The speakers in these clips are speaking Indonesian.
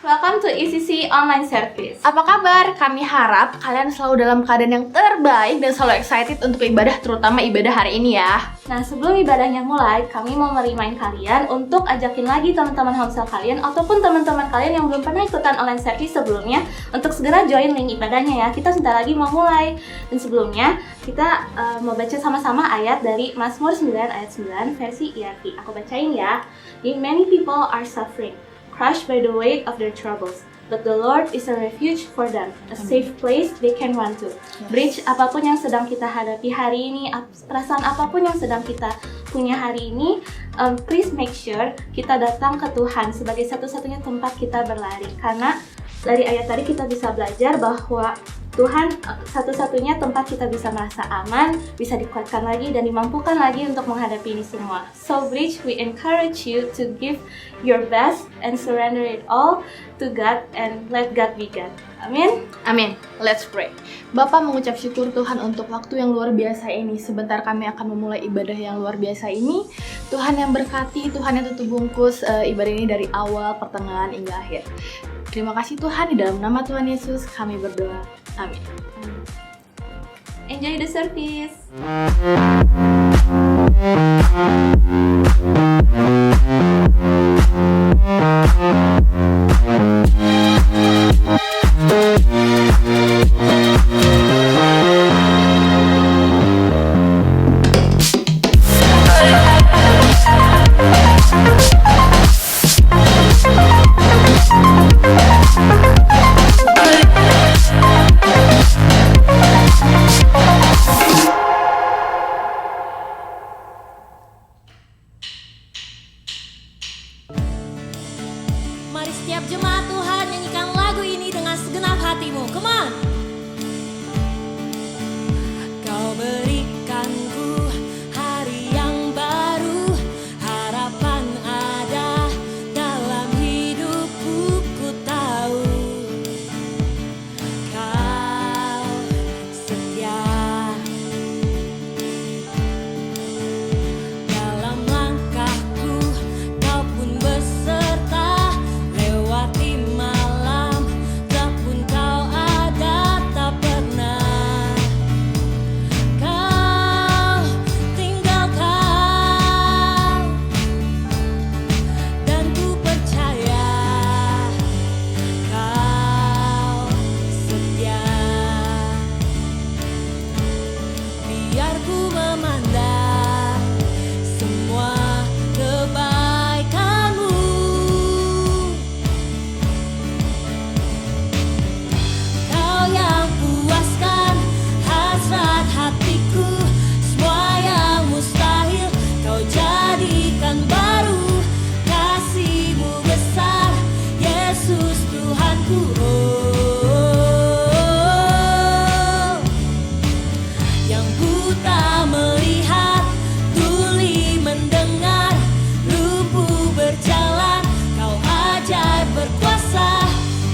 Welcome to ECC Online Service. Apa kabar? Kami harap kalian selalu dalam keadaan yang terbaik dan selalu excited untuk ibadah, terutama ibadah hari ini ya. Nah, sebelum ibadahnya mulai, kami mau merimain kalian untuk ajakin lagi teman-teman homeschool kalian ataupun teman-teman kalian yang belum pernah ikutan online service sebelumnya untuk segera join link ibadahnya ya. Kita sebentar lagi mau mulai. Dan sebelumnya, kita mau baca sama-sama ayat dari Mazmur 9 ayat 9 versi ERV. Aku bacain ya. Many people are suffering, crushed by the weight of their troubles. But the Lord is a refuge for them, a safe place they can run to. Bridge, apapun yang sedang kita hadapi hari ini, perasaan apapun yang sedang kita punya hari ini, please make sure kita datang ke Tuhan sebagai satu-satunya tempat kita berlari. Karena dari ayat tadi kita bisa belajar bahwa Tuhan satu-satunya tempat kita bisa merasa aman, bisa dikuatkan lagi dan dimampukan lagi untuk menghadapi ini semua. So Bridge, we encourage you to give your best and surrender it all to God and let God be God. Amin. Amin. Let's pray. Bapak mengucap syukur Tuhan untuk waktu yang luar biasa ini. Sebentar kami akan memulai ibadah yang luar biasa ini. Tuhan yang berkati, Tuhan yang tutup bungkus ibadah ini dari awal, pertengahan, hingga akhir. Terima kasih Tuhan, di dalam nama Tuhan Yesus kami berdoa. Amin. Enjoy the service. Mari setiap jemaat Tuhan nyanyikan lagu ini dengan segenap hatimu. Come on. Kau berikanku hari yang baru, harapan ada dalam hidupku. Ku tahu Kau setia dalam langkahku. Kau pun beserta lewati malam, tak pun Kau ada, tak pernah Kau tinggalkan. Dan ku percaya Kau setia. Biar ku memandang semua kebaikan-Mu. Kau yang puaskan hasrat hatiku, semua yang mustahil Kau jadikan baru. Kasih-Mu besar, Yesus Tuhanku. Yang buta melihat, tuli mendengar, lumpuh berjalan. Kau ajaib berkuasa,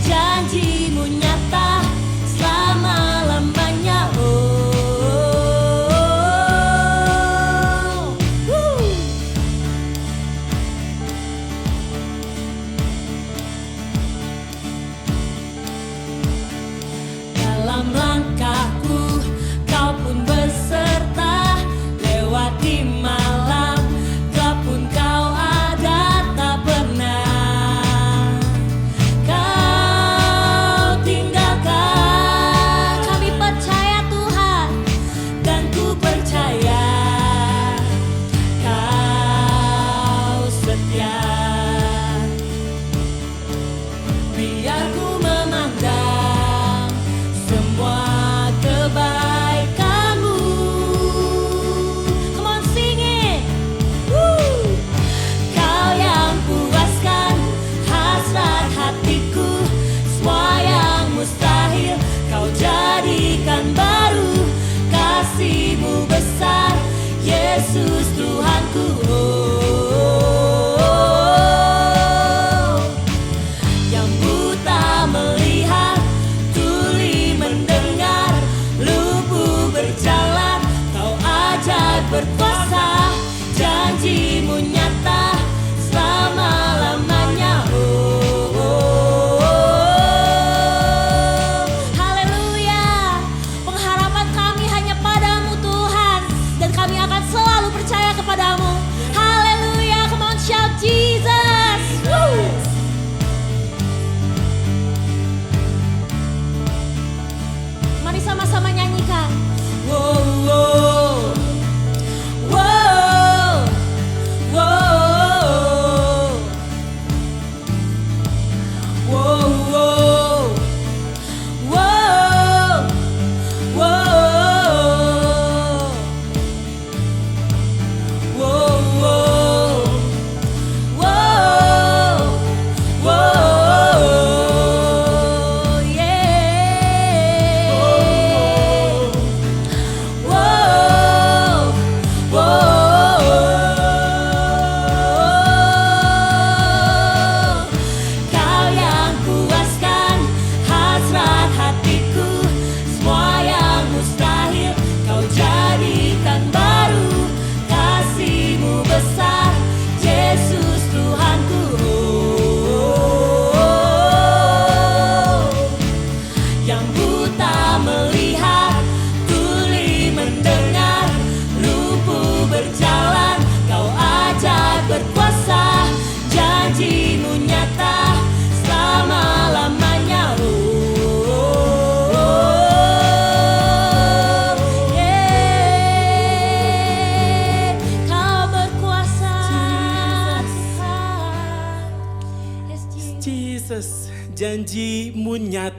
janji-Mu nyata selama-lamanya. Dalam langkahku Kau pun beserta, lewati malam, Kau pun Kau ada, tak pernah Kau tinggalkan. Kami percaya Tuhan, dan ku percaya Kau setia. Biar ku memandang semua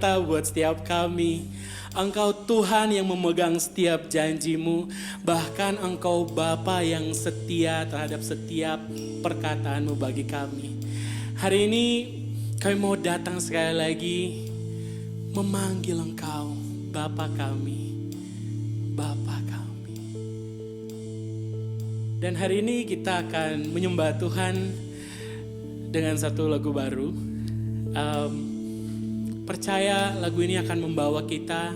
nyata buat setiap kami. Engkau Tuhan yang memegang setiap janjimu. Bahkan Engkau Bapa yang setia terhadap setiap perkataanmu bagi kami. Hari ini kami mau datang sekali lagi memanggil Engkau Bapa kami, Bapa kami. Dan hari ini kita akan menyembah Tuhan dengan satu lagu baru. Percaya lagu ini akan membawa kita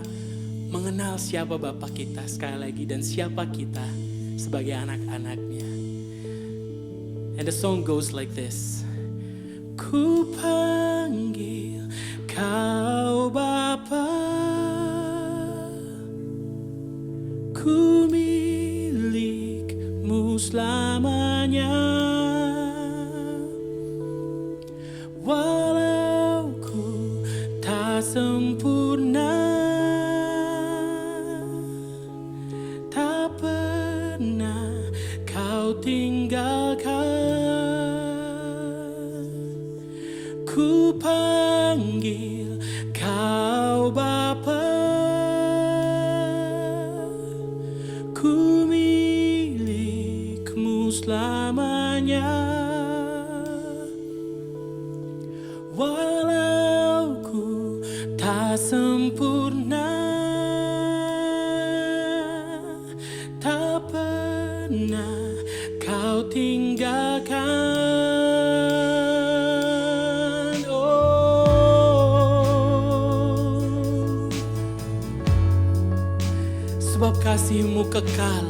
mengenal siapa Bapa kita sekali lagi dan siapa kita sebagai anak-anaknya. And the song goes like this. Ku panggil kau Bapa, ku milikmu selamanya. Walau ku tak sempurna, tak pernah kau tinggalkan. Ku panggil kau Bapa, ku milikmu selamanya. Walau ku tak sempurna, tak pernah kau tinggalkan. Oh, sebab kasih-Mu kekal,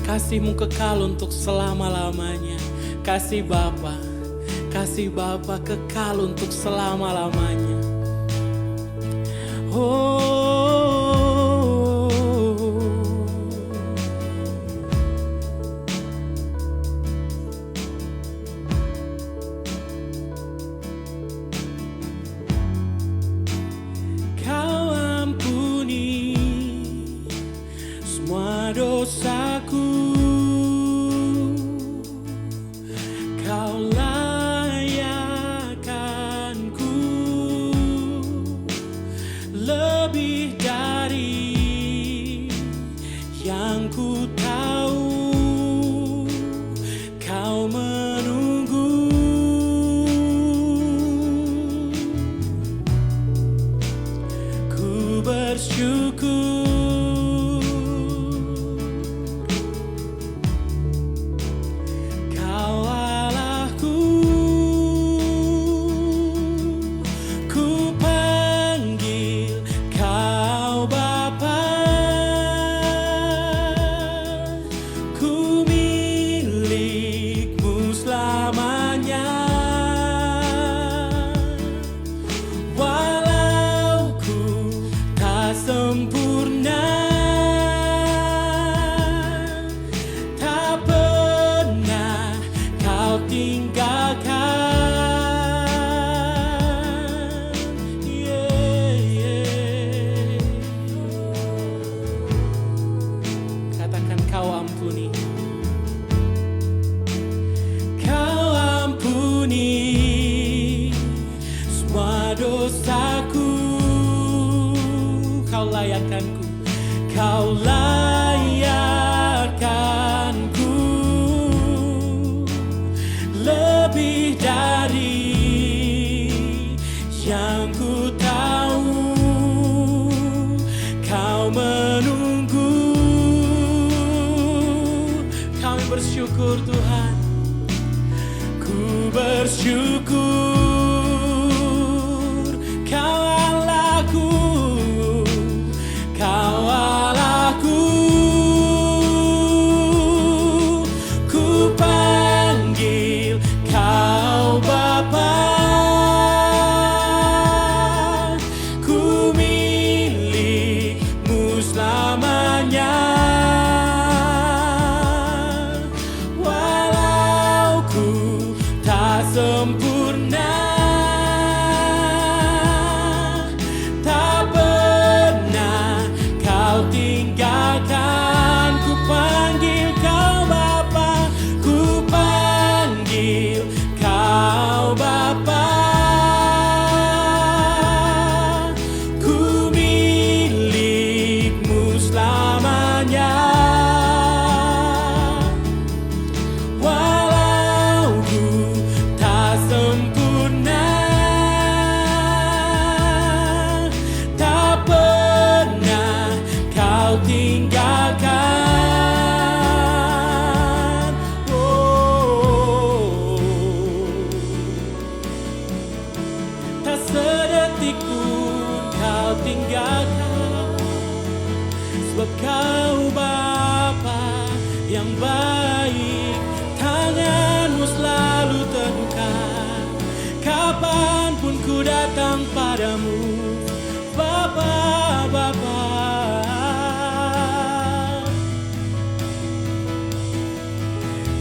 kasih-Mu kekal untuk selama-lamanya. Kasih Bapa kekal untuk selama-lamanya. Oh, Kau ampuni semua dosaku. Kau layakkanku lebih dari yang ku tahu. Kau menunggu, ku bersyukur. Kau Allahku, ku panggil kau Bapa, ku milikmu selamanya. Walau ku tak sempurna, tak pernah kau tinggalkan. Yeah, yeah. Katakan kau ampuni. Kau ampuni semua dosaku. Kau layakkanku, kau layakkanku lebih dari yang ku tahu. Kau menunggu, kami bersyukur Tuhan. Ku bersyukur, kau Allahku, kau Allahku. Ku panggil kau Bapa, ku milikmu selamanya. Walau ku tak sempurna,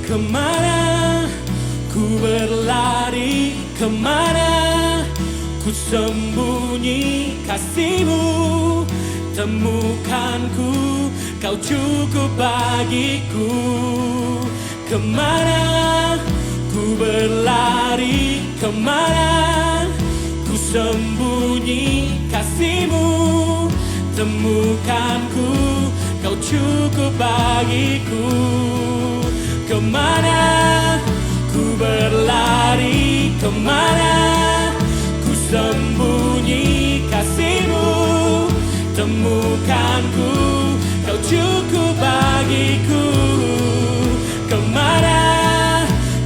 Kemana ku berlari, kemana ku sembunyi kasih-Mu. Temukan ku, Kau cukup bagiku. Kemana ku berlari, kemana ku sembunyi kasih-Mu. Temukan ku, Kau cukup bagiku. Kemana ku berlari, kemana ku sembunyi kasih-Mu. Temukan ku, Kau cukup bagiku. Kemana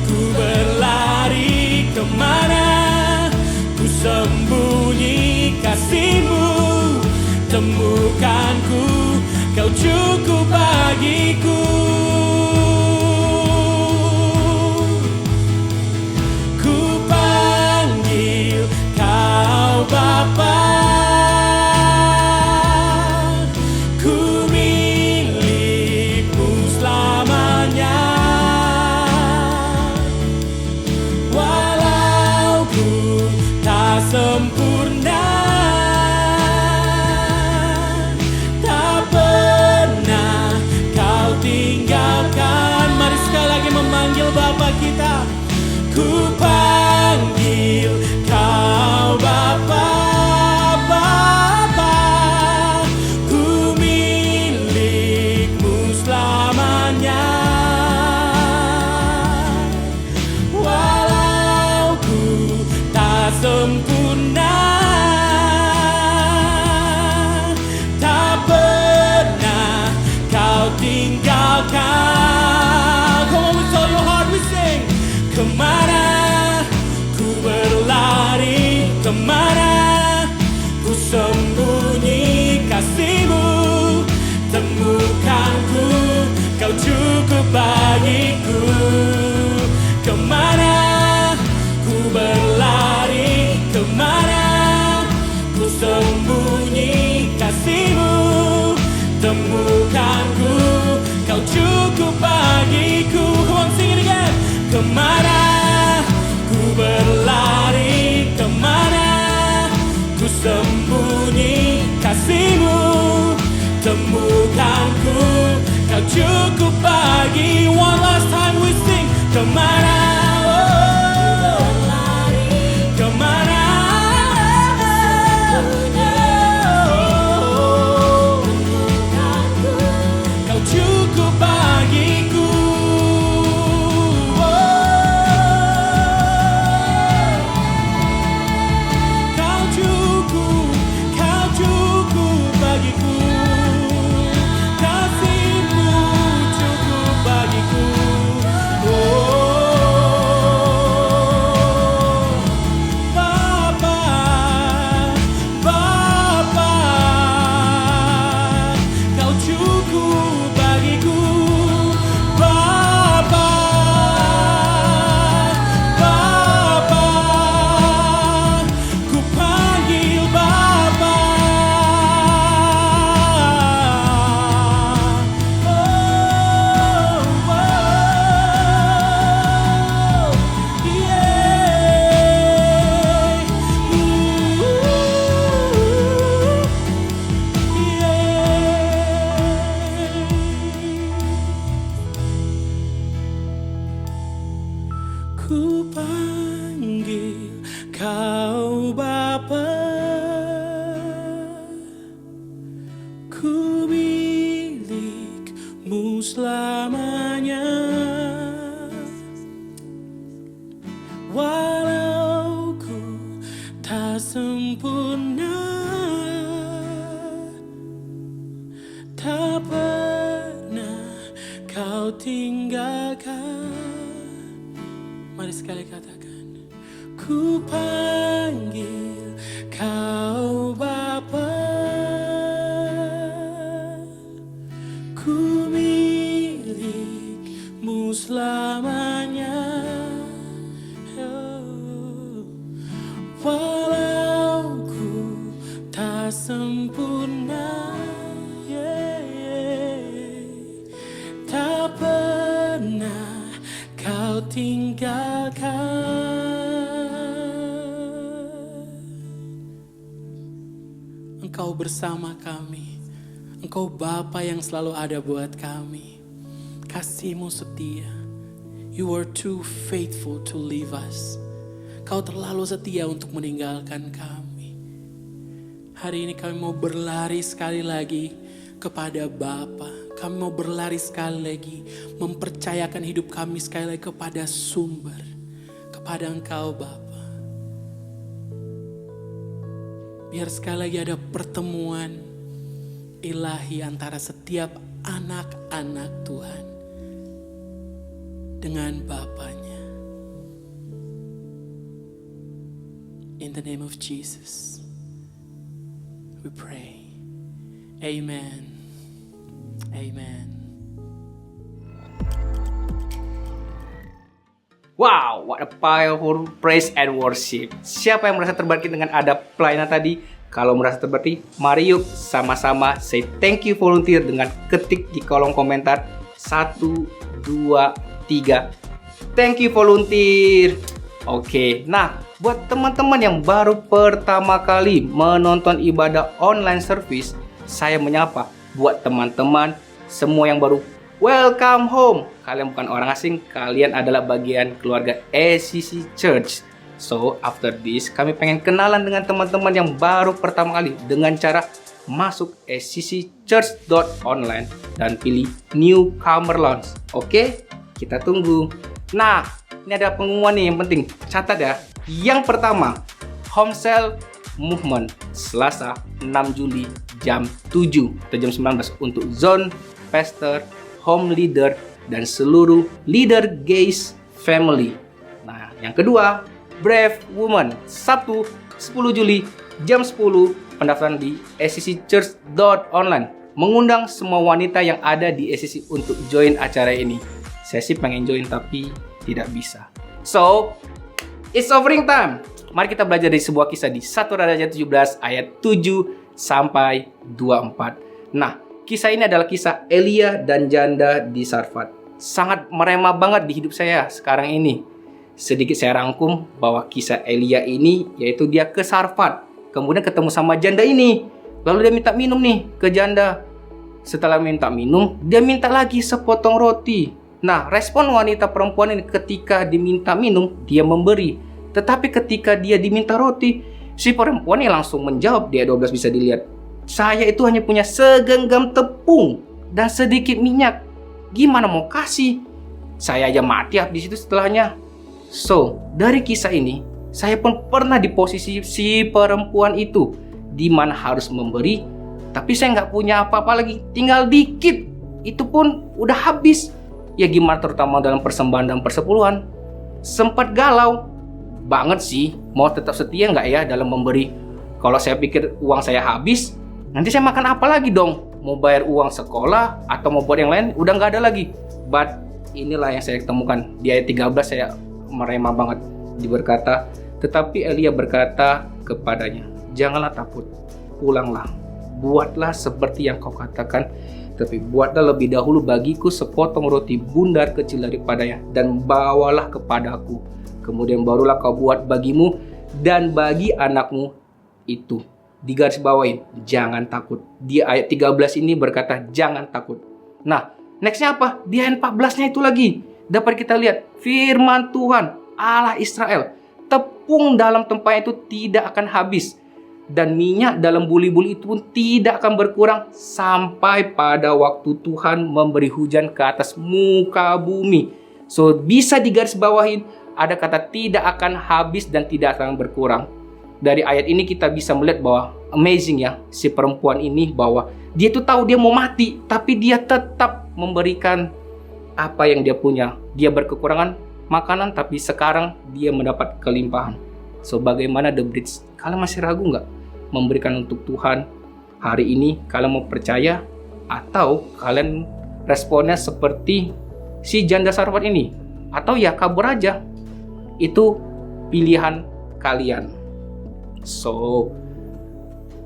ku berlari, kemana ku sembunyi kasih-Mu. Temukan ku, Kau cukup bagiku. Ku panggil Kau Bapa, ku milik-Mu selamanya. Walau ku tak sempurna, tak pernah Kau tinggalkan. Mari sekali lagi memanggil Bapa kita. Ku panggil Kau Bapa, Bapa, ku milik-Mu selamanya. Walau ku tak sempurna, tak pernah Kau tinggalkan. Come on, with all your heart we sing. Kemana ku berlari, kemana ku sembunyi kasih-Mu. Temukan ku, Kau cukup bagiku. Kemana ku berlari, kemana ku sembunyi kasih-Mu. Temukan ku, Kau cukup bagiku. Come on, sing it again. Kemana ku berlari, kemana ku sembunyi kasih-Mu. Temukan ku, Kau cukup bagi. One last time we sing. Kemana, oh, kemana, oh, Kau cukup bagiku. Kau cukup bagiku. Kasih-Mu cukup bagiku. Oh, Bapa, Bapa, Kau cukup bagiku. Bapa, Bapa, ku panggil Bapa. Oh, oh, yeah. Ku panggil Kau Bapa, ku milik-Mu selamanya. Walau ku tak sempurna, tak pernah Kau tinggalkan. Mari sekali katakan. Ku panggil Kau Bapa, ku milik-Mu selamanya. Oh, walau ku tak sempurna, yeah, tak pernah tinggalkan. Engkau bersama kami. Engkau Bapa yang selalu ada buat kami. Kasih-Mu setia. You are too faithful to leave us. Kau terlalu setia untuk meninggalkan kami. Hari ini kami mau berlari sekali lagi kepada Bapa. Kami mau berlari sekali lagi, mempercayakan hidup kami sekali lagi kepada sumber, kepada Engkau Bapa. Biar sekali lagi ada pertemuan ilahi antara setiap anak-anak Tuhan dengan Bapanya. In the name of Jesus, we pray. Amen. Amen. Wow, what a powerful praise and worship. Siapa yang merasa terberkati dengan ada pelayanan tadi? Kalau merasa terberkati, mari yuk sama-sama say thank you volunteer dengan ketik di kolom komentar 1, 2, 3. Thank you volunteer. Oke, nah buat teman-teman yang baru pertama kali menonton ibadah online service, saya menyapa buat teman-teman semua yang baru, welcome home. Kalian bukan orang asing, kalian adalah bagian keluarga ACC Church. So, after this, kami pengen kenalan dengan teman-teman yang baru pertama kali dengan cara masuk accchurch.online dan pilih Newcomer Lounge. Oke, kita tunggu. Nah, ini ada pengumuman nih yang penting. Catat ya. Yang pertama, Home Cell Movement Selasa 6 Juli jam 7 atau jam 19 untuk zone, pastor, home leader, dan seluruh leader Gaze family. Nah, yang kedua, Brave Woman Sabtu 10 Juli jam 10 pendaftaran di accchurch.online mengundang semua wanita yang ada di ACC untuk join acara ini. Saya sih pengen join tapi tidak bisa. So, it's offering time. Mari kita belajar dari sebuah kisah di 1 Raja 17 ayat 7 sampai 24. Nah, kisah ini adalah kisah Elia dan janda di Sarfat. Sangat merema banget di hidup saya sekarang ini. Sedikit saya rangkum bahwa kisah Elia ini yaitu dia ke Sarfat, kemudian ketemu sama janda ini. Lalu dia minta minum nih ke janda. Setelah minta minum, dia minta lagi sepotong roti. Nah, respon wanita perempuan ini ketika diminta minum, dia memberi. Tetapi ketika dia diminta roti, si perempuan ini langsung menjawab, di ayat 12 bisa dilihat, saya itu hanya punya segenggam tepung dan sedikit minyak. Gimana mau kasih? Saya aja mati di situ setelahnya. So, dari kisah ini, saya pun pernah di posisi si perempuan itu, di mana harus memberi, tapi saya nggak punya apa-apa lagi, tinggal dikit. Itu pun udah habis. Ya gimana terutama dalam persembahan dan persepuluhan. Sempat galau banget sih, mau tetap setia nggak ya dalam memberi. Kalau saya pikir uang saya habis, nanti saya makan apa lagi dong? Mau bayar uang sekolah atau mau buat yang lain, udah nggak ada lagi. But inilah yang saya temukan di ayat 13, saya merema banget. Diberkata, tetapi Elia berkata kepadanya, janganlah takut, pulanglah, buatlah seperti yang kau katakan, tapi buatlah lebih dahulu bagiku sepotong roti bundar kecil daripadanya dan bawalah kepadaku. Kemudian barulah kau buat bagimu dan bagi anakmu itu. Digarisbawain, jangan takut. Di ayat 13 ini berkata, jangan takut. Nah, nextnya apa? Di ayat 14-nya itu lagi. Dapat kita lihat, firman Tuhan, Allah Israel. Tepung dalam tempatnya itu tidak akan habis. Dan minyak dalam buli-buli itu pun tidak akan berkurang sampai pada waktu Tuhan memberi hujan ke atas muka bumi. So, bisa digarisbawahin, ada kata tidak akan habis dan tidak akan berkurang. Dari ayat ini kita bisa melihat bahwa amazing ya, si perempuan ini bahwa dia tuh tahu dia mau mati, tapi dia tetap memberikan apa yang dia punya. Dia berkekurangan makanan, tapi sekarang dia mendapat kelimpahan. So, bagaimana The Bridge? Kalian masih ragu nggak memberikan untuk Tuhan hari ini? Kalian mau percaya atau kalian responnya seperti si janda Sarfat ini? Atau ya kabur aja? Itu pilihan kalian. So,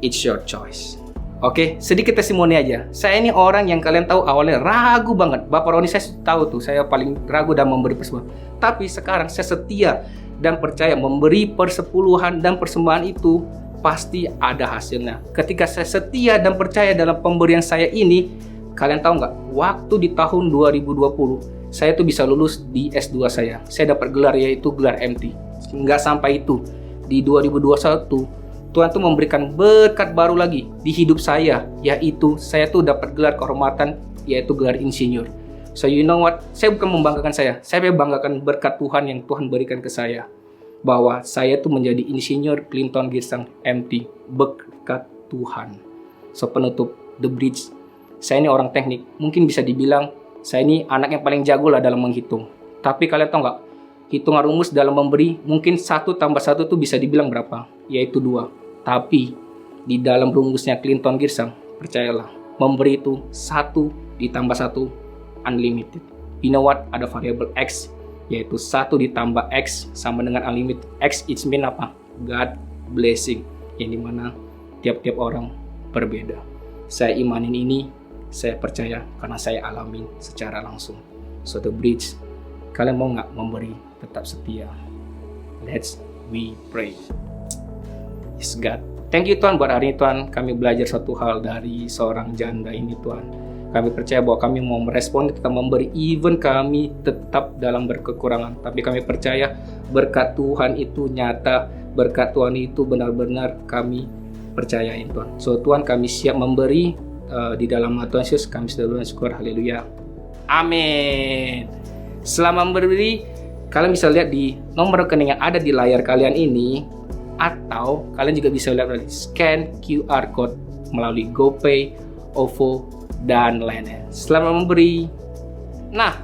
it's your choice. Oke, sedikit testimoni aja. Saya ini orang yang kalian tahu awalnya ragu banget. Bapak Roni saya tahu tuh, saya paling ragu dan memberi persembahan. Tapi sekarang saya setia dan percaya memberi persepuluhan dan persembahan itu pasti ada hasilnya. Ketika saya setia dan percaya dalam pemberian saya ini, kalian tahu nggak? Waktu di tahun 2020, saya tuh bisa lulus di S2 saya. Saya dapat gelar yaitu gelar MT. Nggak sampai itu. Di 2021, Tuhan tuh memberikan berkat baru lagi di hidup saya, yaitu saya tuh dapat gelar kehormatan, yaitu gelar insinyur. So you know what? Saya bukan membanggakan saya banggakan berkat Tuhan yang Tuhan berikan ke saya. Bahwa saya tuh menjadi insinyur Clinton Girsang MT, berkat Tuhan. So penutup The Bridge, saya ini orang teknik, mungkin bisa dibilang saya ini anak yang paling jago lah dalam menghitung. Tapi kalian tahu nggak? Hitungan rumus dalam memberi mungkin 1 tambah 1 tuh bisa dibilang berapa? Yaitu 2. Tapi di dalam rumusnya Clinton Girsang, percayalah, memberi itu 1 ditambah 1 unlimited. You know what? Ada variabel X, yaitu 1 ditambah X sama dengan unlimited. X it mean apa? God blessing. Yang dimana tiap-tiap orang berbeda. Saya imanin ini, saya percaya karena saya alamin secara langsung. So The Bridge, kalian mau nggak memberi? Tetap setia. Let's we pray. Yes God, thank you Tuhan buat hari ini Tuhan. Kami belajar satu hal dari seorang janda ini Tuhan. Kami percaya bahwa kami mau merespon, kita memberi, even kami tetap dalam berkekurangan. Tapi kami percaya berkat Tuhan itu nyata, berkat Tuhan itu benar-benar kami percayain Tuhan. So Tuhan, kami siap memberi di dalam nama Tuhan Yesus. Kami sudah bersyukur, haleluya, amin. Selama memberi, kalian bisa lihat di nomor rekening yang ada di layar kalian ini, atau kalian juga bisa lihat melalui scan QR code melalui GoPay, OVO, dan lainnya. Selamat memberi. Nah,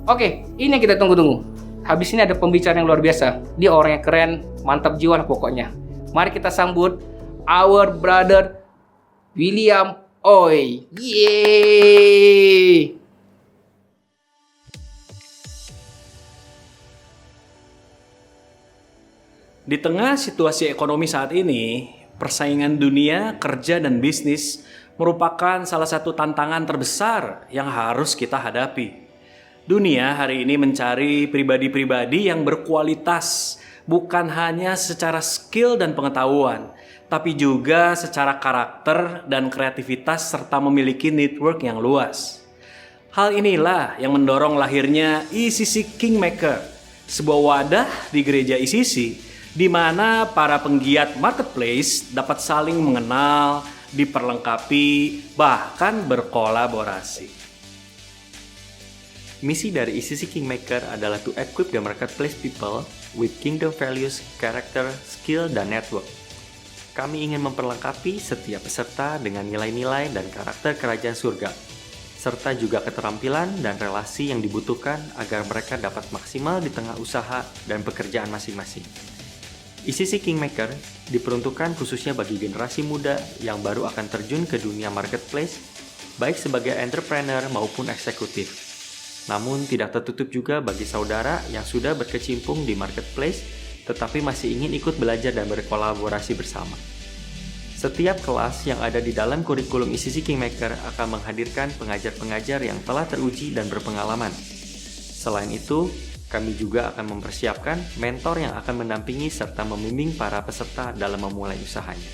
oke, ini yang kita tunggu-tunggu. Habis ini ada pembicara yang luar biasa. Dia orang yang keren, mantap jiwa lah pokoknya. Mari kita sambut our brother William Oi. Yeay! Di tengah situasi ekonomi saat ini, persaingan dunia, kerja, dan bisnis merupakan salah satu tantangan terbesar yang harus kita hadapi. Dunia hari ini mencari pribadi-pribadi yang berkualitas, bukan hanya secara skill dan pengetahuan, tapi juga secara karakter dan kreativitas serta memiliki network yang luas. Hal inilah yang mendorong lahirnya ECC Kingmaker, sebuah wadah di gereja ECC di mana para penggiat marketplace dapat saling mengenal, diperlengkapi, bahkan berkolaborasi. Misi dari ECC Kingmaker adalah to equip the marketplace people with kingdom values, character, skill, dan network. Kami ingin memperlengkapi setiap peserta dengan nilai-nilai dan karakter kerajaan surga, serta juga keterampilan dan relasi yang dibutuhkan agar mereka dapat maksimal di tengah usaha dan pekerjaan masing-masing. ECC Kingmaker diperuntukkan khususnya bagi generasi muda yang baru akan terjun ke dunia marketplace, baik sebagai entrepreneur maupun eksekutif. Namun tidak tertutup juga bagi saudara yang sudah berkecimpung di marketplace, tetapi masih ingin ikut belajar dan berkolaborasi bersama. Setiap kelas yang ada di dalam kurikulum ECC Kingmaker akan menghadirkan pengajar-pengajar yang telah teruji dan berpengalaman. Selain itu, kami juga akan mempersiapkan mentor yang akan mendampingi serta membimbing para peserta dalam memulai usahanya.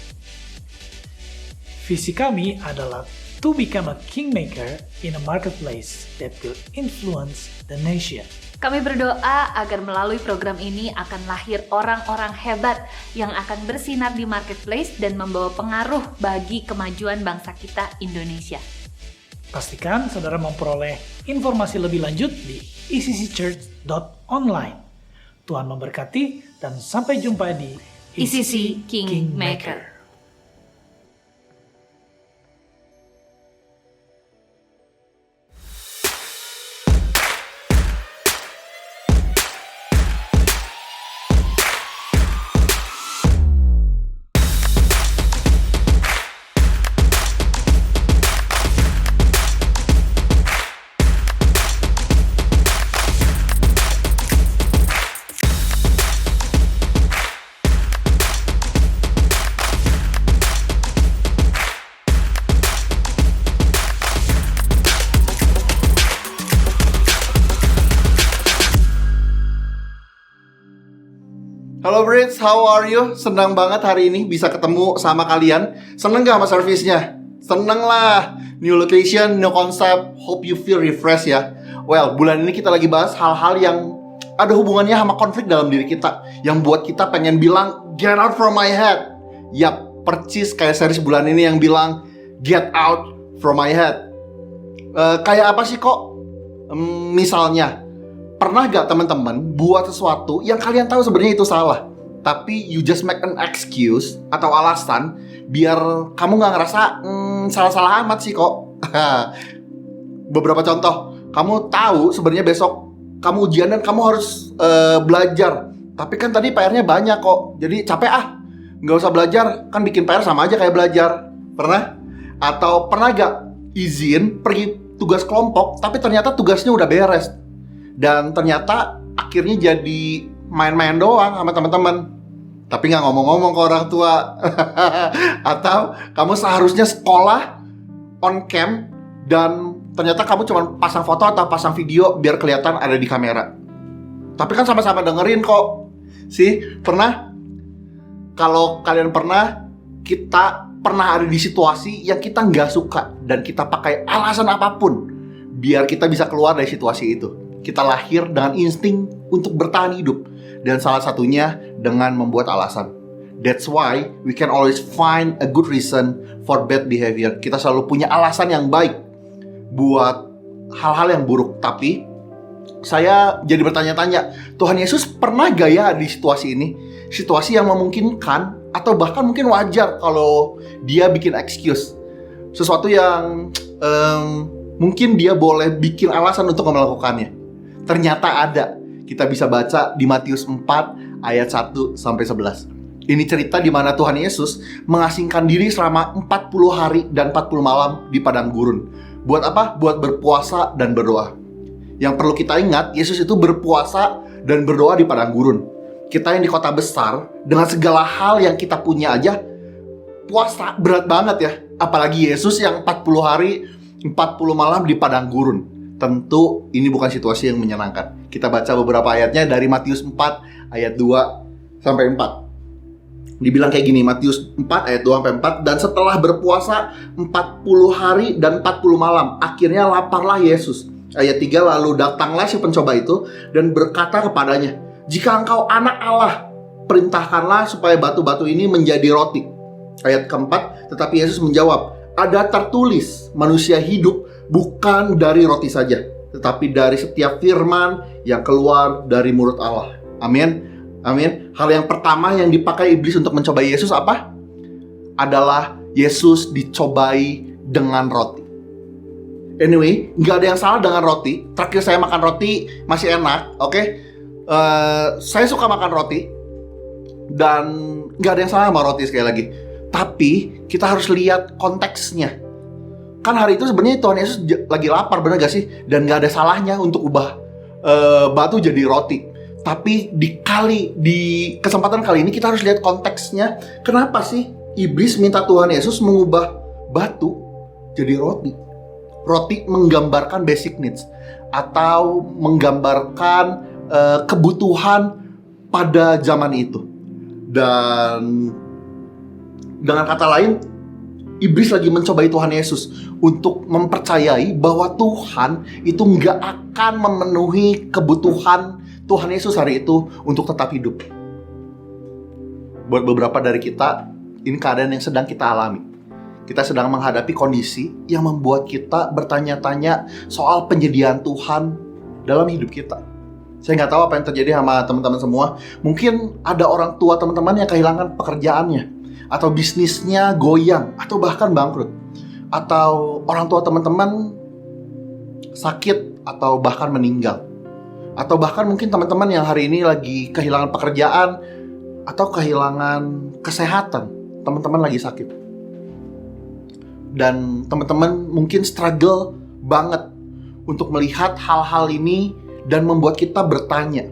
Visi kami adalah to become a kingmaker in a marketplace that will influence the nation. Kami berdoa agar melalui program ini akan lahir orang-orang hebat yang akan bersinar di marketplace dan membawa pengaruh bagi kemajuan bangsa kita Indonesia. Pastikan saudara memperoleh informasi lebih lanjut di ecc.church.online. Tuhan memberkati dan sampai jumpa di ECC Kingmaker. Halo Brits, how are you? Senang banget hari ini bisa ketemu sama kalian. Seneng gak sama servisnya? Seneng lah. New location, new concept. Hope you feel refreshed ya. Well, bulan ini kita lagi bahas hal-hal yang ada hubungannya sama konflik dalam diri kita, yang buat kita pengen bilang, get out from my head. Yap, percis kayak series bulan ini yang bilang, get out from my head. Kayak apa sih kok? Misalnya, pernah gak teman-teman buat sesuatu yang kalian tahu sebenarnya itu salah, tapi you just make an excuse atau alasan biar kamu gak ngerasa salah-salah amat sih kok. Beberapa contoh, kamu tahu sebenarnya besok kamu ujian dan kamu harus belajar, tapi kan tadi PR-nya banyak kok, jadi capek gak usah belajar, kan bikin PR sama aja kayak belajar. Pernah? Atau pernah gak izin pergi tugas kelompok tapi ternyata tugasnya udah beres dan ternyata akhirnya jadi main-main doang sama teman-teman, tapi nggak ngomong-ngomong ke orang tua. Atau kamu seharusnya sekolah on cam dan ternyata kamu cuma pasang foto atau pasang video biar kelihatan ada di kamera, tapi kan sama-sama dengerin kok. Sih, pernah? Kalau kalian pernah, kita pernah ada di situasi yang kita nggak suka dan kita pakai alasan apapun biar kita bisa keluar dari situasi itu. Kita lahir dengan insting untuk bertahan hidup, dan salah satunya dengan membuat alasan. That's why we can always find a good reason for bad behavior. Kita selalu punya alasan yang baik buat hal-hal yang buruk. Tapi saya jadi bertanya-tanya, Tuhan Yesus pernah gak ya di situasi ini? Situasi yang memungkinkan atau bahkan mungkin wajar kalau dia bikin excuse, sesuatu yang mungkin dia boleh bikin alasan untuk melakukannya. Ternyata ada. Kita bisa baca di Matius 4 ayat 1 sampai 11. Ini cerita di mana Tuhan Yesus mengasingkan diri selama 40 hari dan 40 malam di padang gurun. Buat apa? Buat berpuasa dan berdoa. Yang perlu kita ingat, Yesus itu berpuasa dan berdoa di padang gurun. Kita yang di kota besar, dengan segala hal yang kita punya aja, puasa berat banget ya. Apalagi Yesus yang 40 hari, 40 malam di padang gurun. Tentu ini bukan situasi yang menyenangkan. Kita baca beberapa ayatnya dari Matius 4 ayat 2 sampai 4. Dibilang kayak gini, Matius 4 ayat 2 sampai 4. Dan setelah berpuasa 40 hari dan 40 malam, akhirnya laparlah Yesus. Ayat 3, lalu datanglah si pencoba itu dan berkata kepadanya, jika engkau anak Allah, perintahkanlah supaya batu-batu ini menjadi roti. Ayat keempat, tetapi Yesus menjawab, ada tertulis, manusia hidup bukan dari roti saja, tetapi dari setiap firman yang keluar dari mulut Allah. Amin. Amin. Hal yang pertama yang dipakai iblis untuk mencobai Yesus apa? Adalah Yesus dicobai dengan roti. Anyway, nggak ada yang salah dengan roti. Terakhir saya makan roti masih enak, oke? Saya suka makan roti dan nggak ada yang salah sama roti sekali lagi. Tapi kita harus lihat konteksnya. Kan hari itu sebenarnya Tuhan Yesus lagi lapar, benar gak sih? Dan gak ada salahnya untuk ubah batu jadi roti. Tapi di kesempatan kali ini kita harus lihat konteksnya. Kenapa sih iblis minta Tuhan Yesus mengubah batu jadi roti? Roti menggambarkan basic needs atau menggambarkan kebutuhan pada zaman itu. Dan dengan kata lain, iblis lagi mencobai Tuhan Yesus untuk mempercayai bahwa Tuhan itu nggak akan memenuhi kebutuhan Tuhan Yesus hari itu untuk tetap hidup. Buat beberapa dari kita, ini keadaan yang sedang kita alami. Kita sedang menghadapi kondisi yang membuat kita bertanya-tanya soal penyediaan Tuhan dalam hidup kita. Saya nggak tahu apa yang terjadi sama teman-teman semua. Mungkin ada orang tua teman-teman yang kehilangan pekerjaannya, atau bisnisnya goyang, atau bahkan bangkrut. Atau orang tua teman-teman sakit, atau bahkan meninggal. Atau bahkan mungkin teman-teman yang hari ini lagi kehilangan pekerjaan, atau kehilangan kesehatan. Teman-teman lagi sakit. Dan teman-teman mungkin struggle banget untuk melihat hal-hal ini dan membuat kita bertanya,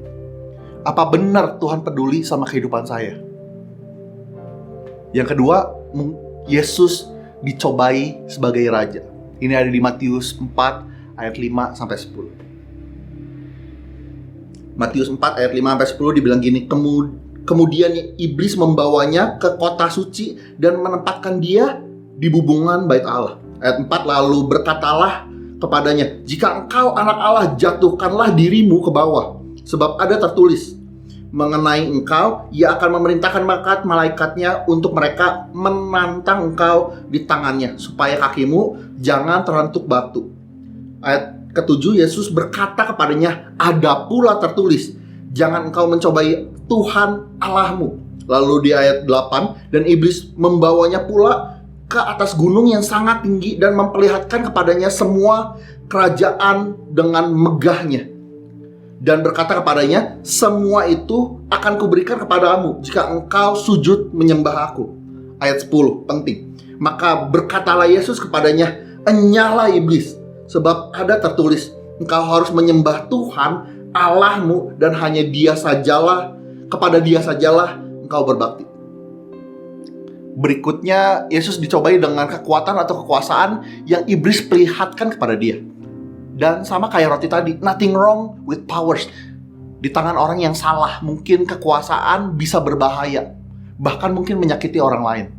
apa benar Tuhan peduli sama kehidupan saya? Yang kedua, Yesus dicobai sebagai raja. Ini ada di Matius 4 ayat 5 sampai 10. Matius 4 ayat 5 sampai 10 dibilang gini, Kemudian iblis membawanya ke kota suci dan menempatkan dia di bubungan bait Allah. Ayat 4, lalu berkatalah kepadanya, jika engkau anak Allah, jatuhkanlah dirimu ke bawah. Sebab ada tertulis mengenai engkau, ia akan memerintahkan malaikat-malaikatnya untuk mereka menantang engkau di tangannya, supaya kakimu jangan terentuk batu. Ayat ke-7, Yesus berkata kepadanya, ada pula tertulis, jangan engkau mencobai Tuhan Allahmu. Lalu di ayat 8, dan iblis membawanya pula ke atas gunung yang sangat tinggi dan memperlihatkan kepadanya semua kerajaan dengan megahnya. Dan berkata kepadanya, semua itu akan kuberikan kepadamu jika engkau sujud menyembah aku. Ayat 10, penting. Maka berkatalah Yesus kepadanya, enyalah iblis, sebab ada tertulis, engkau harus menyembah Tuhan Allahmu dan hanya Dia sajalah, kepada Dia sajalah engkau berbakti. Berikutnya, Yesus dicobai dengan kekuatan atau kekuasaan yang iblis perlihatkan kepada dia. Dan sama kayak roti tadi, nothing wrong with powers. Di tangan orang yang salah, mungkin kekuasaan bisa berbahaya, bahkan mungkin menyakiti orang lain.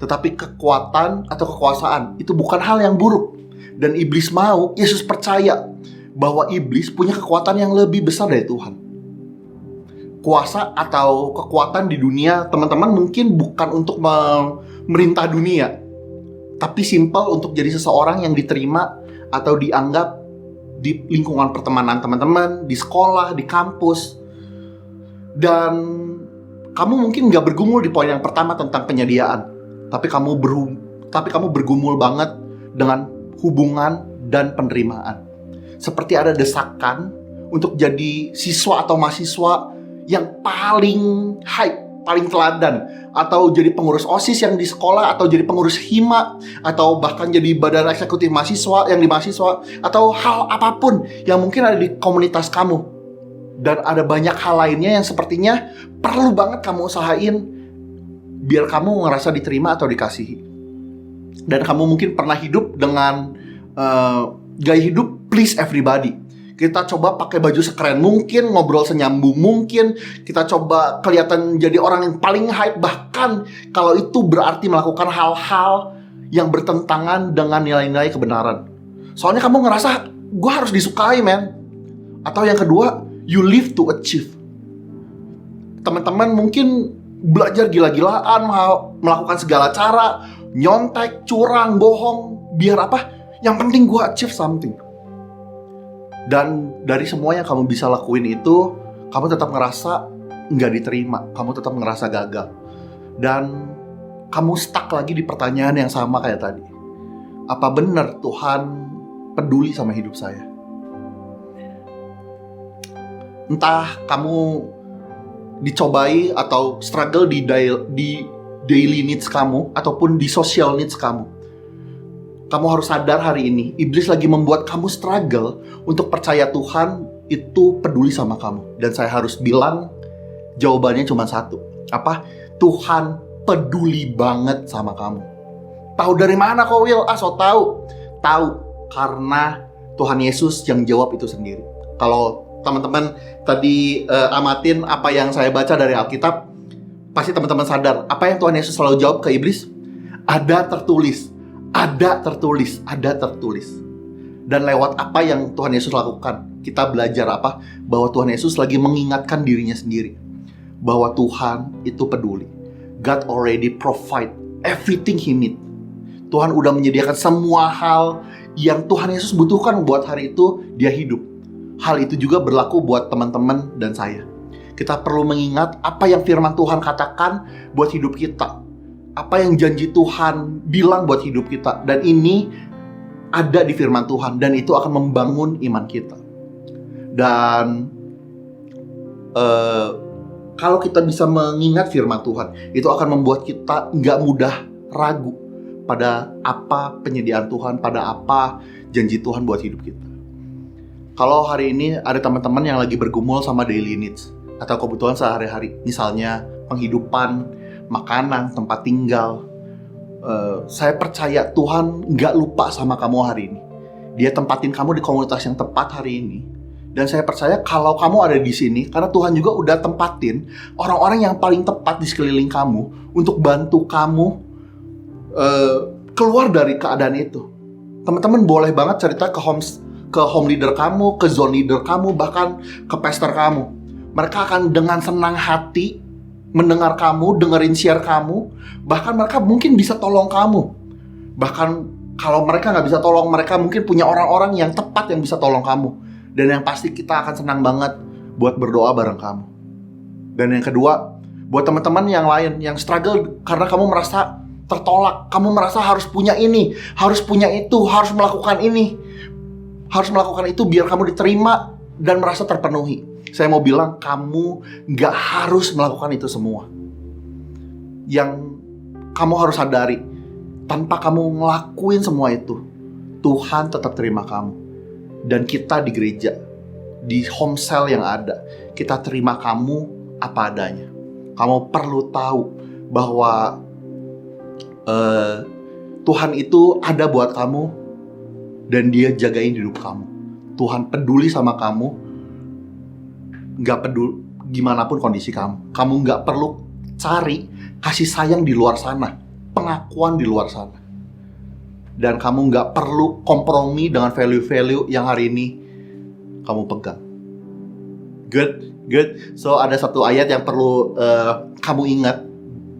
Tetapi kekuatan atau kekuasaan itu bukan hal yang buruk. Dan iblis mau, Yesus percaya bahwa iblis punya kekuatan yang lebih besar dari Tuhan. Kuasa atau kekuatan di dunia, teman-teman, mungkin bukan untuk memerintah dunia, tapi simple untuk jadi seseorang yang diterima atau dianggap di lingkungan pertemanan teman-teman, di sekolah, di kampus. Dan kamu mungkin gak bergumul di poin yang pertama tentang penyediaan, tapi kamu bergumul banget dengan hubungan dan penerimaan. Seperti ada desakan untuk jadi siswa atau mahasiswa yang paling hype, paling teladan, atau jadi pengurus OSIS yang di sekolah, atau jadi pengurus HIMA, atau bahkan jadi badan eksekutif mahasiswa yang di mahasiswa, atau hal apapun yang mungkin ada di komunitas kamu. Dan ada banyak hal lainnya yang sepertinya perlu banget kamu usahain biar kamu ngerasa diterima atau dikasihi. Dan kamu mungkin pernah hidup dengan gaya hidup please everybody. Kita coba pakai baju sekeren mungkin, ngobrol senyambung mungkin, kita coba kelihatan jadi orang yang paling hype, bahkan kalau itu berarti melakukan hal-hal yang bertentangan dengan nilai-nilai kebenaran. Soalnya kamu ngerasa, gue harus disukai, man. Atau yang kedua, you live to achieve. Teman-teman mungkin belajar gila-gilaan, melakukan segala cara, nyontek, curang, bohong, biar apa? Yang penting gue achieve something. Dan dari semua yang kamu bisa lakuin itu, kamu tetap ngerasa nggak diterima, kamu tetap ngerasa gagal. Dan kamu stuck lagi di pertanyaan yang sama kayak tadi. Apa benar Tuhan peduli sama hidup saya? Entah kamu dicobai atau struggle di daily needs kamu, ataupun di social needs kamu. Kamu harus sadar hari ini, iblis lagi membuat kamu struggle untuk percaya Tuhan itu peduli sama kamu. Dan saya harus bilang, jawabannya cuma satu. Apa? Tuhan peduli banget sama kamu. Tahu dari mana kok, Will? So tahu. Tahu, karena Tuhan Yesus yang jawab itu sendiri. Kalau teman-teman tadi amatin apa yang saya baca dari Alkitab, pasti teman-teman sadar, apa yang Tuhan Yesus selalu jawab ke iblis? Ada tertulis. Ada tertulis, ada tertulis. Dan lewat apa yang Tuhan Yesus lakukan, kita belajar apa? Bahwa Tuhan Yesus lagi mengingatkan dirinya sendiri, bahwa Tuhan itu peduli. God already provide everything He need. Tuhan udah menyediakan semua hal yang Tuhan Yesus butuhkan buat hari itu dia hidup. Hal itu juga berlaku buat teman-teman dan saya. Kita perlu mengingat apa yang firman Tuhan katakan buat hidup kita. Apa yang janji Tuhan bilang buat hidup kita. Dan ini ada di firman Tuhan. Dan itu akan membangun iman kita. Dan kalau kita bisa mengingat firman Tuhan, itu akan membuat kita gak mudah ragu pada apa penyediaan Tuhan, pada apa janji Tuhan buat hidup kita. Kalau hari ini ada teman-teman yang lagi bergumul sama daily needs atau kebutuhan sehari-hari, misalnya penghidupan, makanan, tempat tinggal, saya percaya Tuhan gak lupa sama kamu hari ini. Dia tempatin kamu di komunitas yang tepat hari ini. Dan saya percaya kalau kamu ada di sini, karena Tuhan juga udah tempatin orang-orang yang paling tepat di sekeliling kamu untuk bantu kamu keluar dari keadaan itu. Teman-teman boleh banget cerita ke home leader kamu, ke zone leader kamu, bahkan ke pastor kamu. Mereka akan dengan senang hati mendengar kamu, dengerin share kamu. Bahkan mereka mungkin bisa tolong kamu. Bahkan kalau mereka nggak bisa tolong, mereka mungkin punya orang-orang yang tepat yang bisa tolong kamu. Dan yang pasti kita akan senang banget buat berdoa bareng kamu. Dan yang kedua, buat teman-teman yang lain yang struggle karena kamu merasa tertolak, kamu merasa harus punya ini, harus punya itu, harus melakukan ini, harus melakukan itu biar kamu diterima dan merasa terpenuhi. Saya mau bilang, kamu nggak harus melakukan itu semua. Yang kamu harus sadari, tanpa kamu ngelakuin semua itu, Tuhan tetap terima kamu. Dan kita di gereja, di home cell yang ada, kita terima kamu apa adanya. Kamu perlu tahu bahwa Tuhan itu ada buat kamu dan Dia jagain hidup kamu. Tuhan peduli sama kamu, gak peduli gimana pun kondisi kamu. Kamu gak perlu cari kasih sayang di luar sana, pengakuan di luar sana. Dan kamu gak perlu kompromi dengan value-value yang hari ini kamu pegang. Good. So ada satu ayat yang perlu kamu ingat.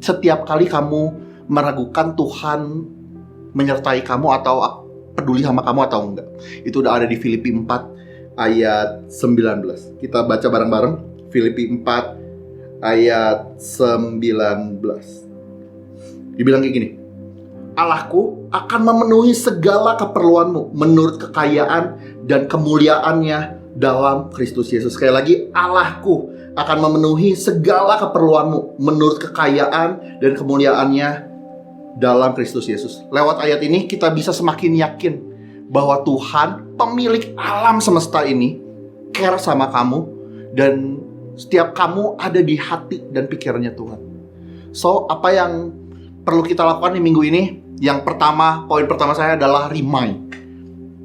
Setiap kali kamu meragukan Tuhan menyertai kamu atau peduli sama kamu atau enggak, itu udah ada di Filipi 4 ayat 19. Kita baca bareng-bareng. Filipi 4 ayat 19. Dibilang kayak gini, Allahku akan memenuhi segala keperluanmu menurut kekayaan dan kemuliaannya dalam Kristus Yesus. Sekali lagi, Allahku akan memenuhi segala keperluanmu menurut kekayaan dan kemuliaannya dalam Kristus Yesus. Lewat ayat ini kita bisa semakin yakin bahwa Tuhan, pemilik alam semesta ini, care sama kamu dan setiap kamu ada di hati dan pikirannya Tuhan. So, apa yang perlu kita lakukan di minggu ini? Yang pertama, poin pertama saya adalah remind.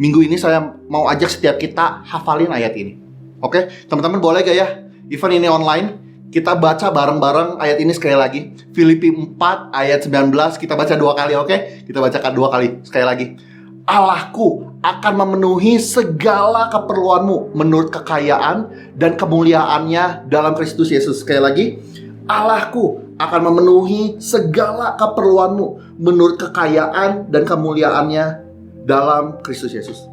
Minggu ini saya mau ajak setiap kita hafalin ayat ini. Oke, teman-teman boleh gak ya? Even ini online, kita baca bareng-bareng ayat ini sekali lagi. Filipi 4 ayat 19, kita baca 2 kali, oke? Kita bacakan 2 kali, sekali lagi. Allahku akan memenuhi segala keperluanmu menurut kekayaan dan kemuliaannya dalam Kristus Yesus. Sekali lagi, Allahku akan memenuhi segala keperluanmu menurut kekayaan dan kemuliaannya dalam Kristus Yesus.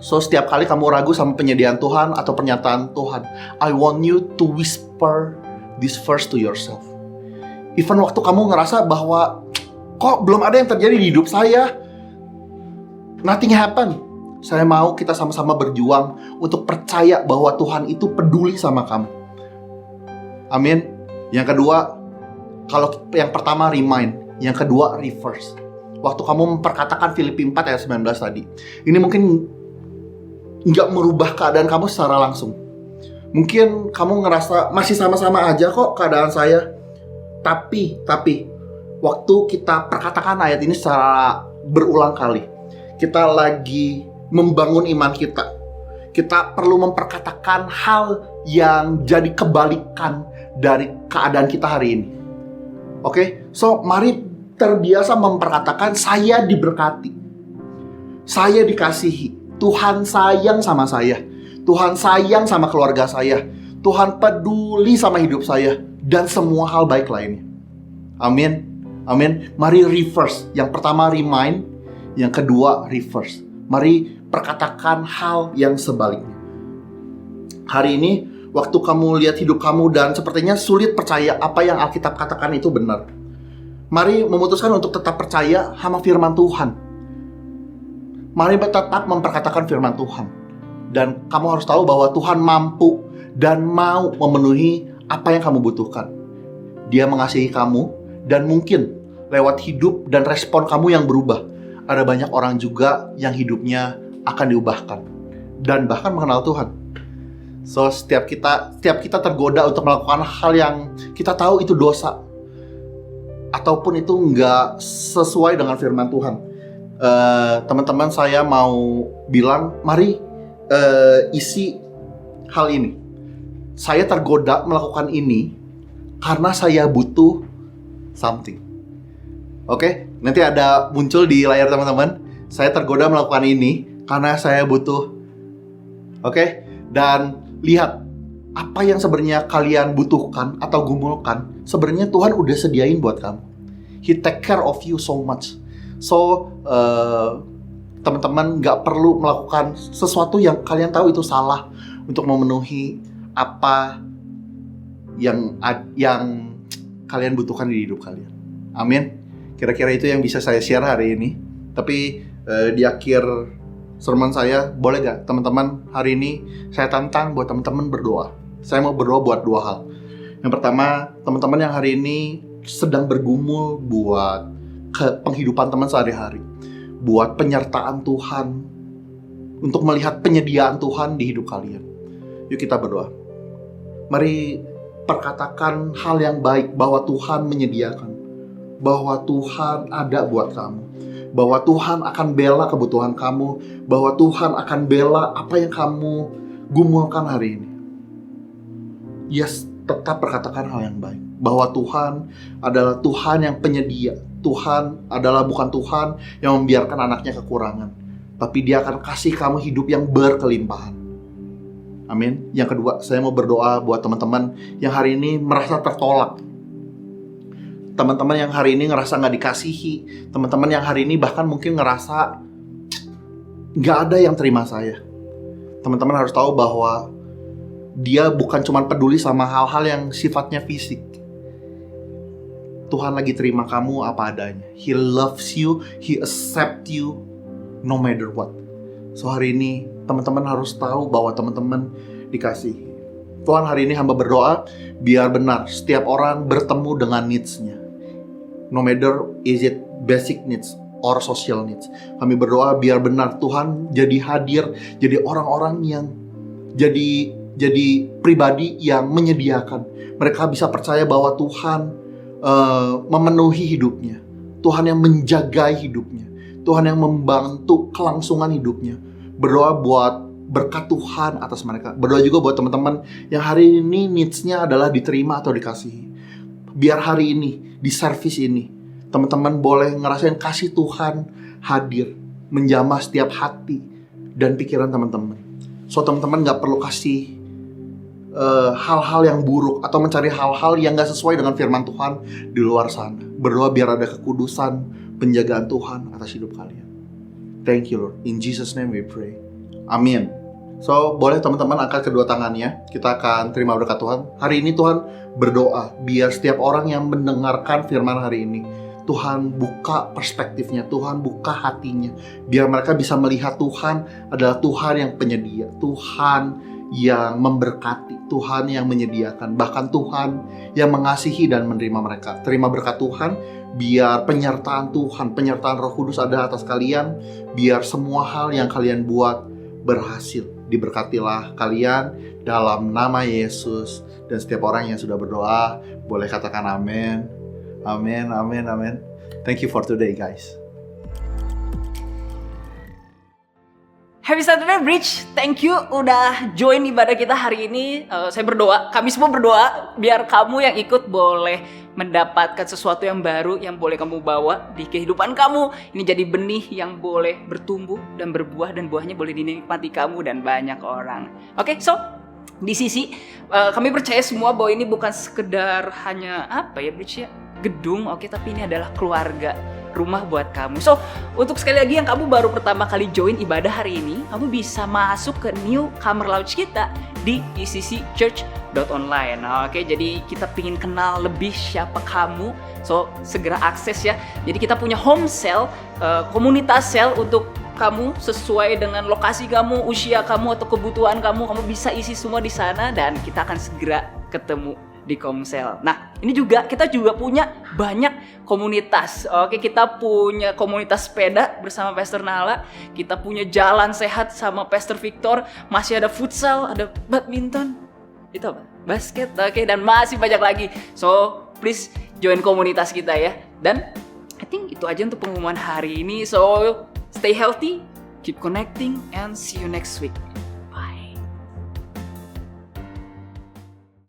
So, setiap kali kamu ragu sama penyediaan Tuhan atau pernyataan Tuhan, I want you to whisper this verse to yourself. Even waktu kamu ngerasa bahwa kok belum ada yang terjadi di hidup saya, nothing happen. Saya mau kita sama-sama berjuang untuk percaya bahwa Tuhan itu peduli sama kamu. Amin. Yang kedua, kalau yang pertama remind, yang kedua reverse. Waktu kamu memperkatakan Filipi 4 ayat 19 tadi, ini mungkin nggak merubah keadaan kamu secara langsung. Mungkin kamu ngerasa masih sama-sama aja kok keadaan saya. Tapi waktu kita perkatakan ayat ini secara berulang kali, kita lagi membangun iman kita. Kita perlu memperkatakan hal yang jadi kebalikan dari keadaan kita hari ini. Oke? So, mari terbiasa memperkatakan saya diberkati. Saya dikasihi. Tuhan sayang sama saya. Tuhan sayang sama keluarga saya. Tuhan peduli sama hidup saya dan semua hal baik lainnya. Amin. Amin. Mari reverse. Yang pertama remind, yang kedua reverse. Mari perkatakan hal yang sebaliknya. Hari ini waktu kamu lihat hidup kamu dan sepertinya sulit percaya apa yang Alkitab katakan itu benar, mari memutuskan untuk tetap percaya sama firman Tuhan. Mari tetap memperkatakan firman Tuhan. Dan kamu harus tahu bahwa Tuhan mampu dan mau memenuhi apa yang kamu butuhkan. Dia mengasihi kamu dan mungkin lewat hidup dan respon kamu yang berubah, ada banyak orang juga yang hidupnya akan diubahkan dan bahkan mengenal Tuhan. So, setiap kita tergoda untuk melakukan hal yang kita tahu itu dosa ataupun itu nggak sesuai dengan firman Tuhan. Teman-teman, saya mau bilang, mari isi hal ini. Saya tergoda melakukan ini karena saya butuh something. Oke, nanti ada muncul di layar teman-teman. Saya tergoda melakukan ini karena saya butuh. Oke, dan lihat apa yang sebenarnya kalian butuhkan atau gumulkan. Sebenarnya Tuhan udah sediain buat kamu. He take care of you so much. So, teman-teman nggak perlu melakukan sesuatu yang kalian tahu itu salah untuk memenuhi apa yang kalian butuhkan di hidup kalian. Amin. Kira-kira itu yang bisa saya share hari ini. Tapi di akhir sermon saya, boleh gak teman-teman hari ini saya tantang buat teman-teman berdoa. Saya mau berdoa buat 2 hal. Yang pertama, teman-teman yang hari ini sedang bergumul buat penghidupan teman sehari-hari, buat penyertaan Tuhan, untuk melihat penyediaan Tuhan di hidup kalian. Yuk kita berdoa. Mari perkatakan hal yang baik, bahwa Tuhan menyediakan, bahwa Tuhan ada buat kamu, bahwa Tuhan akan bela kebutuhan kamu, bahwa Tuhan akan bela apa yang kamu gumulkan hari ini. Yes, tetap perkatakan hal yang baik, bahwa Tuhan adalah Tuhan yang penyedia. Tuhan adalah bukan Tuhan yang membiarkan anaknya kekurangan, tapi Dia akan kasih kamu hidup yang berkelimpahan. Amin. Yang kedua, saya mau berdoa buat teman-teman yang hari ini merasa tertolak. Teman-teman yang hari ini ngerasa gak dikasihi. Teman-teman yang hari ini bahkan mungkin ngerasa gak ada yang terima saya. Teman-teman harus tahu bahwa Dia bukan cuma peduli sama hal-hal yang sifatnya fisik. Tuhan lagi terima kamu apa adanya. He loves you, He accept you no matter what. So hari ini teman-teman harus tahu bahwa teman-teman dikasihi. Tuhan, hari ini hamba berdoa biar benar setiap orang bertemu dengan needs-nya. No matter is it basic needs or social needs. Kami berdoa biar benar Tuhan jadi hadir, jadi orang-orang yang jadi pribadi yang menyediakan. Mereka bisa percaya bahwa Tuhan memenuhi hidupnya. Tuhan yang menjagai hidupnya. Tuhan yang membantu kelangsungan hidupnya. Berdoa buat berkat Tuhan atas mereka. Berdoa juga buat teman-teman yang hari ini needs-nya adalah diterima atau dikasihi. Biar hari ini, di service ini, teman-teman boleh ngerasain kasih Tuhan hadir, menjamah setiap hati dan pikiran teman-teman. So teman-teman gak perlu kasih hal-hal yang buruk atau mencari hal-hal yang gak sesuai dengan firman Tuhan di luar sana. Berdoa biar ada kekudusan, penjagaan Tuhan atas hidup kalian. Thank you Lord. In Jesus name we pray. Amin. So boleh teman-teman angkat kedua tangannya. Kita akan terima berkat Tuhan. Hari ini Tuhan berdoa biar setiap orang yang mendengarkan firman hari ini, Tuhan buka perspektifnya, Tuhan buka hatinya, biar mereka bisa melihat Tuhan adalah Tuhan yang penyedia, Tuhan yang memberkati, Tuhan yang menyediakan, bahkan Tuhan yang mengasihi dan menerima mereka. Terima berkat Tuhan, biar penyertaan Tuhan, penyertaan Roh Kudus ada atas kalian, biar semua hal yang kalian buat berhasil. Diberkatilah kalian dalam nama Yesus. Dan setiap orang yang sudah berdoa boleh katakan amin. Amin, amin, amin. Thank you for today guys. Happy Saturday Bridge, thank you udah join ibadah kita hari ini. Saya berdoa, kami semua berdoa biar kamu yang ikut boleh mendapatkan sesuatu yang baru yang boleh kamu bawa di kehidupan kamu. Ini jadi benih yang boleh bertumbuh dan berbuah, dan buahnya boleh dinikmati kamu dan banyak orang. Oke, so di sisi kami percaya semua bahwa ini bukan sekedar hanya Bridge ya, gedung, oke, tapi ini adalah keluarga, rumah buat kamu. So, untuk sekali lagi yang kamu baru pertama kali join ibadah hari ini, kamu bisa masuk ke newcomer lounge kita di ECCchurch.online. Oke, jadi kita pingin kenal lebih siapa kamu. So, segera akses ya. Jadi kita punya home cell, komunitas cell untuk kamu sesuai dengan lokasi kamu, usia kamu atau kebutuhan kamu. Kamu bisa isi semua di sana dan kita akan segera ketemu di Komsel. Nah, ini juga kita juga punya banyak komunitas. Oke, kita punya komunitas sepeda bersama Pastor Nala, kita punya jalan sehat sama Pastor Victor, masih ada futsal, ada badminton, itu apa? Basket, oke, dan masih banyak lagi. So, please join komunitas kita ya. Dan I think itu aja untuk pengumuman hari ini. So, stay healthy, keep connecting, and see you next week.